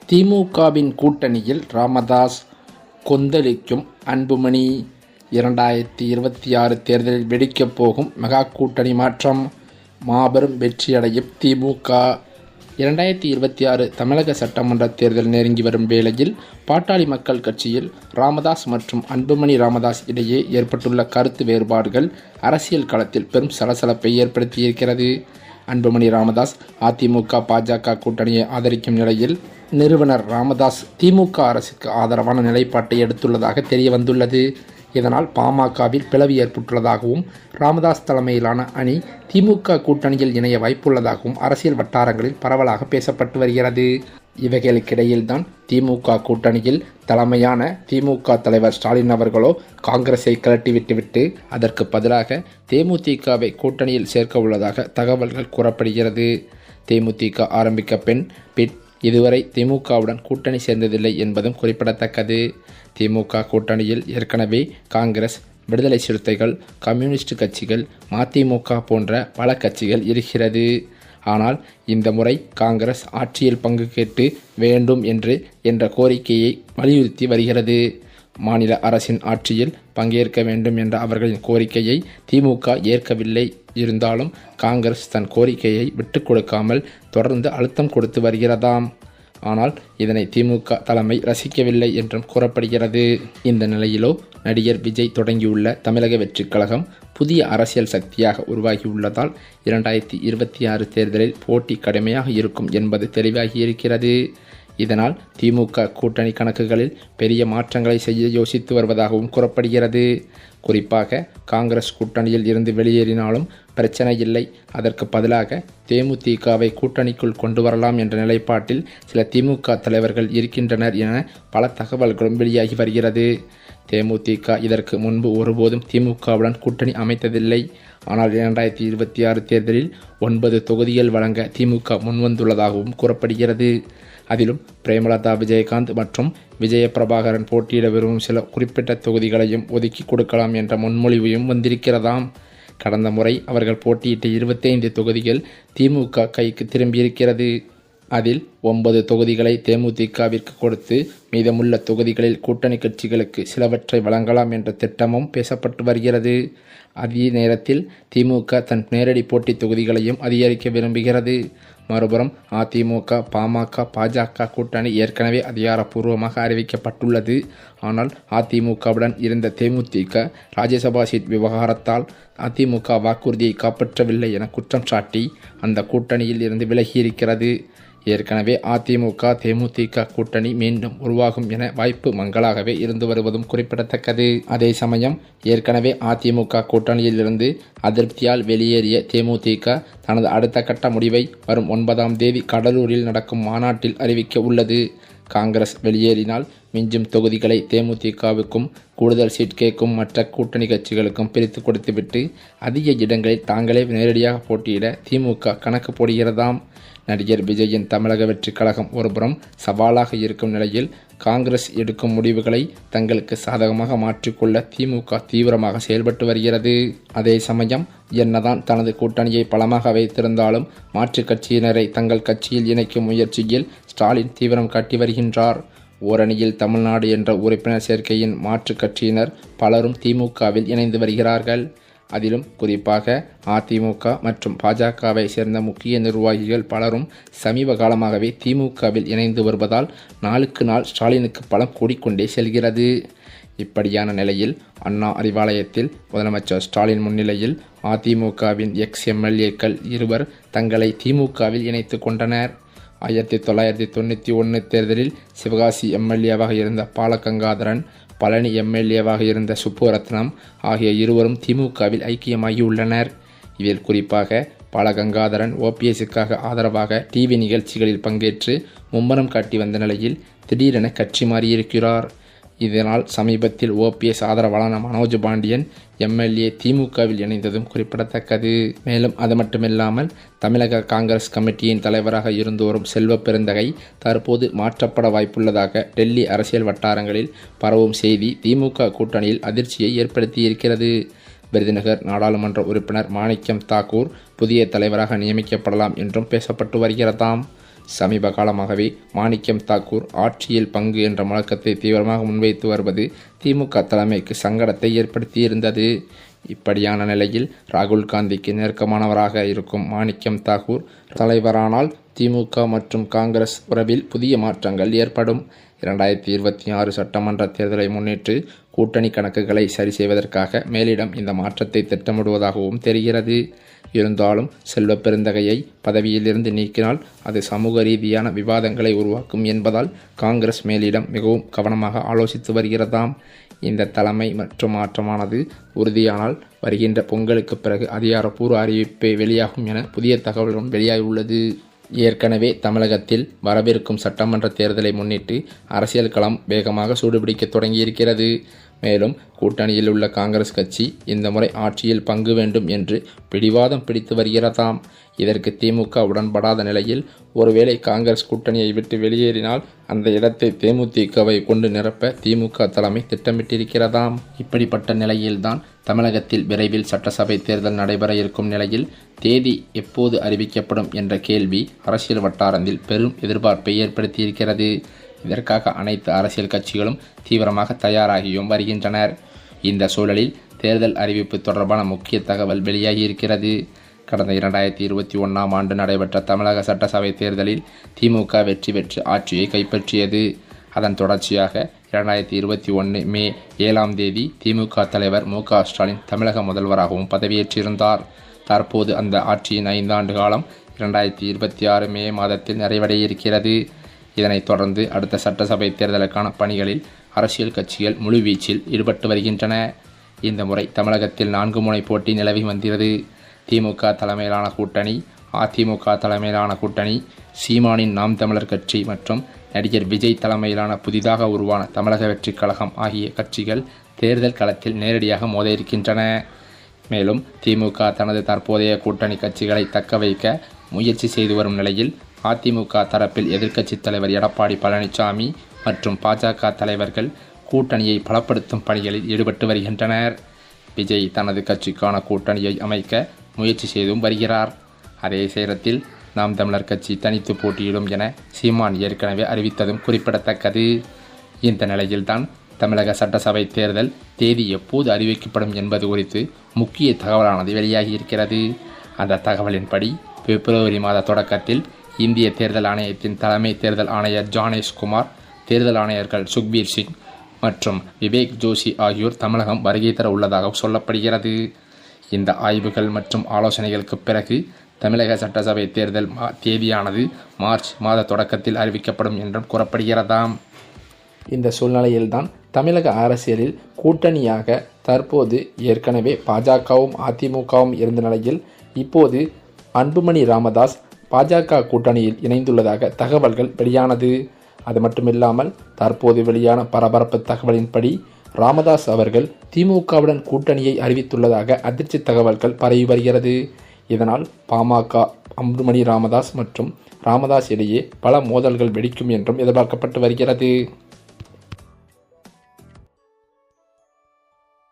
திமுகவின் கூட்டணியில் ராமதாஸ், கொந்தளிக்கும் அன்புமணி. 2026 தேர்தலில் வெடிக்கப் போகும் மெகா கூட்டணி மாற்றம், மாபெரும் வெற்றியடையும் திமுக. 2026 தமிழக சட்டமன்ற தேர்தல் நெருங்கி வரும் வேளையில் பாட்டாளி மக்கள் கட்சியில் ராமதாஸ் மற்றும் அன்புமணி ராமதாஸ் இடையே ஏற்பட்டுள்ள கருத்து வேறுபாடுகள் அரசியல் களத்தில் பெரும் சலசலப்பை ஏற்படுத்தியிருக்கிறது. அன்புமணி ராமதாஸ் அதிமுக பாஜக கூட்டணியை ஆதரிக்கும் நிலையில், நிறுவனர் ராமதாஸ் திமுக அரசுக்கு ஆதரவான நிலைப்பாட்டை எடுத்துள்ளதாக தெரிய வந்துள்ளது. இதனால் பாமகவில் பிளவு ஏற்பட்டுள்ளதாகவும், ராமதாஸ் தலைமையிலான அணி திமுக கூட்டணியில் இணைய வாய்ப்புள்ளதாகவும் அரசியல் வட்டாரங்களில் பரவலாக பேசப்பட்டு வருகிறது. இவைகளுக்கிடையில்தான் திமுக கூட்டணியில் தலைமையான திமுக தலைவர் ஸ்டாலின் அவர்களோ காங்கிரஸை கழட்டிவிட்டுவிட்டு அதற்கு பதிலாக தேமுதிகவை கூட்டணியில் சேர்க்க உள்ளதாக தகவல்கள் கூறப்படுகிறது. தேமுதிக ஆரம்பிக்க பிட் இதுவரை திமுகவுடன் கூட்டணி சேர்ந்ததில்லை என்பதும் குறிப்பிடத்தக்கது. திமுக கூட்டணியில் ஏற்கனவே காங்கிரஸ், விடுதலை சிறுத்தைகள், கம்யூனிஸ்ட் கட்சிகள், மதிமுக போன்ற பல கட்சிகள் இருக்கிறது. ஆனால் இந்த முறை காங்கிரஸ் ஆட்சியில் பங்கு கேட்டு வேண்டும் என்ற கோரிக்கையை வலியுறுத்தி வருகிறது. மாநில அரசின் ஆட்சியில் பங்கேற்க வேண்டும் என்ற அவர்களின் கோரிக்கையை திமுக ஏற்கவில்லை. இருந்தாலும் காங்கிரஸ் தன் கோரிக்கையை விட்டுக் கொடுக்காமல் தொடர்ந்து அழுத்தம் கொடுத்து வருகிறதாம். ஆனால் இதனை திமுக தலைமை ரசிக்கவில்லை என்றும் கூறப்படுகிறது. இந்த நிலையிலோ நடிகர் விஜய் தொடங்கியுள்ள தமிழக வெற்றிக் கழகம் புதிய அரசியல் சக்தியாக உருவாகியுள்ளதால் 2026 தேர்தலில் போட்டி கடுமையாக இருக்கும் என்பது தெளிவாகியிருக்கிறது. இதனால் திமுக கூட்டணி கணக்குகளில் பெரிய மாற்றங்களை செய்ய யோசித்து வருவதாகவும் கூறப்படுகிறது. குறிப்பாக காங்கிரஸ் கூட்டணியில் இருந்து வெளியேறினாலும் பிரச்சனை இல்லை, அதற்கு பதிலாக தேமுதிகவை கூட்டணிக்குள் கொண்டு வரலாம் என்ற நிலைப்பாட்டில் சில திமுக தலைவர்கள் இருக்கின்றனர் என பல தகவல்களும் வெளியாகி வருகிறது. தேமுதிக இதற்கு முன்பு ஒருபோதும் திமுகவுடன் கூட்டணி அமைத்ததில்லை. ஆனால் 2026 தேர்தலில் 9 தொகுதிகள் வழங்க திமுக முன்வந்துள்ளதாகவும் கூறப்படுகிறது. அதிலும் பிரேமலதா விஜயகாந்த் மற்றும் விஜய பிரபாகரன் போட்டியிட விரும்பும் சில குறிப்பிட்ட தொகுதிகளையும் ஒதுக்கி கொடுக்கலாம் என்ற முன்மொழிவையும் வந்திருக்கிறதாம். கடந்த முறை அவர்கள் போட்டியிட்ட 25 தொகுதிகள் திமுக கைக்கு திரும்பியிருக்கிறது. அதில் 9 தொகுதிகளை தேமுதிகவிற்கு கொடுத்து மீதமுள்ள தொகுதிகளில் கூட்டணி கட்சிகளுக்கு சிலவற்றை வழங்கலாம் என்ற திட்டமும் பேசப்பட்டு வருகிறது. அதே நேரத்தில் திமுக தன் நேரடி போட்டி தொகுதிகளையும் அதிகரிக்க விரும்புகிறது. மறுபுறம் அதிமுக, பாமக, பாஜக கூட்டணி ஏற்கனவே அதிகாரப்பூர்வமாக அறிவிக்கப்பட்டுள்ளது. ஆனால் அதிமுகவுடன் இருந்த தேமுதிக ராஜ்யசபா சீட் விவகாரத்தால் அதிமுக வாக்குறுதியை காப்பாற்றவில்லை என குற்றம் சாட்டி அந்த கூட்டணியில் இருந்து விலகியிருக்கிறது. ஏற்கனவே அதிமுக தேமுதிக கூட்டணி மீண்டும் உருவாகும் என வாய்ப்பு மங்களாகவே இருந்து வருவதும் குறிப்பிடத்தக்கது. அதே சமயம் ஏற்கனவே அதிமுக கூட்டணியில் இருந்து அதிருப்தியால் வெளியேறிய தேமுதிக தனது அடுத்த கட்ட முடிவை வரும் 9ஆம் தேதி கடலூரில் நடக்கும் மாநாட்டில் அறிவிக்க உள்ளது. காங்கிரஸ் வெளியேறினால் மிஞ்சும் தொகுதிகளை தேமுதிகவுக்கும் கூடுதல் சீட் கேட்கும் மற்ற கூட்டணி கட்சிகளுக்கும் பிரித்து கொடுத்துவிட்டு அதிக இடங்களில் தாங்களே நேரடியாக போட்டியிட திமுக கணக்கு போடுகிறதாம். நடிகர் விஜயின் தமிழக வெற்றிக் கழகம் ஒருபுறம் சவாலாக இருக்கும் நிலையில், காங்கிரஸ் எடுக்கும் முடிவுகளை தங்களுக்கு சாதகமாக மாற்றிக்கொள்ள திமுக தீவிரமாக செயல்பட்டு வருகிறது. அதே சமயம் என்னதான் தனது கூட்டணியை பலமாக வைத்திருந்தாலும் மாற்றுக் கட்சியினரை தங்கள் கட்சியில் இணைக்கும் முயற்சியில் ஸ்டாலின் தீவிரம் காட்டி வருகின்றார். ஓரணியில் தமிழ்நாடு என்ற உறுப்பினர் சேர்க்கையின் மாற்றுக் கட்சியினர் பலரும் திமுகவில் இணைந்து வருகிறார்கள். அதிலும் குறிப்பாக அதிமுக மற்றும் பாஜகவை சேர்ந்த முக்கிய நிர்வாகிகள் பலரும் சமீப காலமாகவே திமுகவில் இணைந்து வருவதால் நாளுக்கு நாள் ஸ்டாலினுக்கு பலம் கூடிக்கொண்டே செல்கிறது. இப்படியான நிலையில் அண்ணா அறிவாலயத்தில் முதலமைச்சர் ஸ்டாலின் முன்னிலையில் அதிமுகவின் எம்எல்ஏக்கள் இருவர் தங்களை திமுகவில் இணைத்து கொண்டனர். 1991 தேர்தலில் சிவகாசி எம்எல்ஏவாக இருந்த பாலகங்காதரன், பழனி எம்எல்ஏவாக இருந்த சுப்புரத்னம் ஆகிய இருவரும் திமுகவில் ஐக்கியமாகியுள்ளனர். இதில் குறிப்பாக பாலகங்காதரன் ஓபிஎஸ்ஸுக்காக ஆதரவாக டிவி நிகழ்ச்சிகளில் பங்கேற்று மும்முரம் காட்டி வந்த நிலையில் திடீரென கட்சி மாறியிருக்கிறார். இதனால் சமீபத்தில் ஓபிஎஸ் ஆதரவாளரான மனோஜ் பாண்டியன் எம்எல்ஏ திமுகவில் இணைந்ததும் குறிப்பிடத்தக்கது. மேலும் அது மட்டுமில்லாமல் தமிழக காங்கிரஸ் கமிட்டியின் தலைவராக இருந்து வரும் செல்வ பெருந்தகை தற்போது மாற்றப்பட வாய்ப்புள்ளதாக டெல்லி அரசியல் வட்டாரங்களில் பரவும் செய்தி திமுக கூட்டணியில் அதிர்ச்சியை ஏற்படுத்தியிருக்கிறது. விருதுநகர் நாடாளுமன்ற உறுப்பினர் மாணிக்கம் தாக்கூர் புதிய தலைவராக நியமிக்கப்படலாம் என்றும் பேசப்பட்டு வருகிறதாம். சமீப காலமாகவே மாணிக்கம் தாக்கூர் ஆட்சியில் பங்கு என்ற முழக்கத்தை தீவிரமாக முன்வைத்து வருவது திமுக தலைமைக்கு சங்கடத்தை ஏற்படுத்தியிருந்தது. இப்படியான நிலையில் ராகுல் காந்திக்கு நெருக்கமானவராக இருக்கும் மாணிக்கம் தாக்கூர் தலைவரானால் திமுக மற்றும் காங்கிரஸ் உறவில் புதிய மாற்றங்கள் ஏற்படும். 2026 சட்டமன்ற தேர்தலை முன்னிட்டு கூட்டணி கணக்குகளை சரி செய்வதற்காக மேலிடம் இந்த மாற்றத்தை திட்டமிடுவதாகவும் தெரிகிறது. இருந்தாலும் செல்வ பெருந்தகையை பதவியிலிருந்து நீக்கினால் அது சமூக ரீதியான விவாதங்களை உருவாக்கும் என்பதால் காங்கிரஸ் மேலிடம் மிகவும் கவனமாக ஆலோசித்து வருகிறதாம். இந்த தலைமை மற்றும் மாற்றமானது உறுதியானால் வருகின்ற பொங்கலுக்கு பிறகு அதிகாரப்பூர்வ அறிவிப்பே வெளியாகும் என புதிய தகவல்களும் வெளியாகியுள்ளது. ஏற்கனவே தமிழகத்தில் வரவிருக்கும் சட்டமன்ற தேர்தலை முன்னிட்டு அரசியல் களம் வேகமாக சூடுபிடிக்க தொடங்கியிருக்கிறது. மேலும் கூட்டணியில் உள்ள காங்கிரஸ் கட்சி இந்த முறை ஆட்சியில் பங்கு வேண்டும் என்று பிடிவாதம் பிடித்து வருகிறதாம். இதற்கு திமுக உடன்படாத நிலையில் ஒருவேளை காங்கிரஸ் கூட்டணியை விட்டு வெளியேறினால் அந்த இடத்தை தேமுதிகவை கொண்டு நிரப்ப திமுக தலைமை திட்டமிட்டிருக்கிறதாம். இப்படிப்பட்ட நிலையில்தான் தமிழகத்தில் விரைவில் சட்டசபை தேர்தல் நடைபெற இருக்கும் நிலையில் தேதி எப்போது அறிவிக்கப்படும் என்ற கேள்வி அரசியல் வட்டாரத்தில் பெரும் எதிர்பார்ப்பை ஏற்படுத்தியிருக்கிறது. இதற்காக அனைத்து அரசியல் கட்சிகளும் தீவிரமாக தயாராகியும் வருகின்றனர். இந்த சூழலில் தேர்தல் அறிவிப்பு தொடர்பான முக்கிய தகவல் வெளியாகியிருக்கிறது. கடந்த 2021ஆம் ஆண்டு நடைபெற்ற தமிழக சட்டசபை தேர்தலில் திமுக வெற்றி பெற்று ஆட்சியை கைப்பற்றியது. அதன் தொடர்ச்சியாக 2021 மே 7ஆம் தேதி திமுக தலைவர் மு.க. ஸ்டாலின் தமிழக முதல்வராகவும் பதவியேற்றிருந்தார். தற்போது அந்த ஆட்சியின் 5 ஆண்டு காலம் 2026 மே மாதத்தில் நிறைவடைய இருக்கிறது. இதனைத் தொடர்ந்து அடுத்த சட்டசபை தேர்தலுக்கான பணிகளில் அரசியல் கட்சிகள் முழுவீச்சில் ஈடுபட்டு வருகின்றன. இந்த முறை தமிழகத்தில் 4 முனை போட்டி நிலவி வந்தது. திமுக தலைமையிலான கூட்டணி, அதிமுக தலைமையிலான கூட்டணி, சீமானின் நாம் தமிழர் கட்சி மற்றும் நடிகர் விஜய் தலைமையிலான புதிதாக உருவான தமிழக வெற்றிக் கழகம் ஆகிய கட்சிகள் தேர்தல் களத்தில் நேரடியாக மோத இருக்கின்றன. மேலும் திமுக தனது தற்போதைய கூட்டணி கட்சிகளை தக்க வைக்க முயற்சி செய்து வரும் நிலையில் அதிமுக தரப்பில் எதிர்க்கட்சித் தலைவர் எடப்பாடி பழனிசாமி மற்றும் பாஜக தலைவர்கள் கூட்டணியை பலப்படுத்தும் பணிகளில் ஈடுபட்டு வருகின்றனர். விஜய் தனது கட்சிக்கான கூட்டணியை அமைக்க முயற்சி செய்தும் வருகிறார். அதே நேரத்தில் நாம் தமிழர் கட்சி தனித்து போட்டியிடும் என சீமான் ஏற்கனவே அறிவித்ததும் குறிப்பிடத்தக்கது. இந்த நிலையில்தான் தமிழக சட்டசபை தேர்தல் தேதி எப்போது அறிவிக்கப்படும் என்பது குறித்து முக்கிய தகவலானது வெளியாகியிருக்கிறது. அந்த தகவலின்படி பிப்ரவரி மாத தொடக்கத்தில் இந்திய தேர்தல் ஆணையத்தின் தலைமை தேர்தல் ஆணையர் ஜானேஷ்குமார், தேர்தல் ஆணையர்கள் சுக்பீர் சிங் மற்றும் விவேக் ஜோஷி ஆகியோர் தமிழகம் வருகை தர உள்ளதாக சொல்லப்படுகிறது. இந்த ஆய்வுகள் மற்றும் ஆலோசனைகளுக்கு பிறகு தமிழக சட்டசபை தேர்தல் தேதியானது மார்ச் மாத தொடக்கத்தில் அறிவிக்கப்படும் என்றும் கூறப்படுகிறதாம். இந்த சூழ்நிலையில்தான் தமிழக அரசியலில் கூட்டணியாக தற்போது ஏற்கனவே பாஜகவும் அதிமுகவும் இருந்த நிலையில் இப்போது அன்புமணி ராமதாஸ் பாஜக கூட்டணியில் இணைந்துள்ளதாக தகவல்கள் வெளியானது. அது மட்டுமில்லாமல் தற்போது வெளியான பரபரப்பு தகவலின்படி ராமதாஸ் அவர்கள் திமுகவுடன் கூட்டணியை அறிவித்துள்ளதாக அதிர்ச்சி தகவல்கள் பரவி வருகிறது. இதனால் பாமக, அன்புமணி ராமதாஸ் மற்றும் ராமதாஸ் இடையே பல மோதல்கள் வெடிக்கும் என்றும் எதிர்பார்க்கப்பட்டு வருகிறது.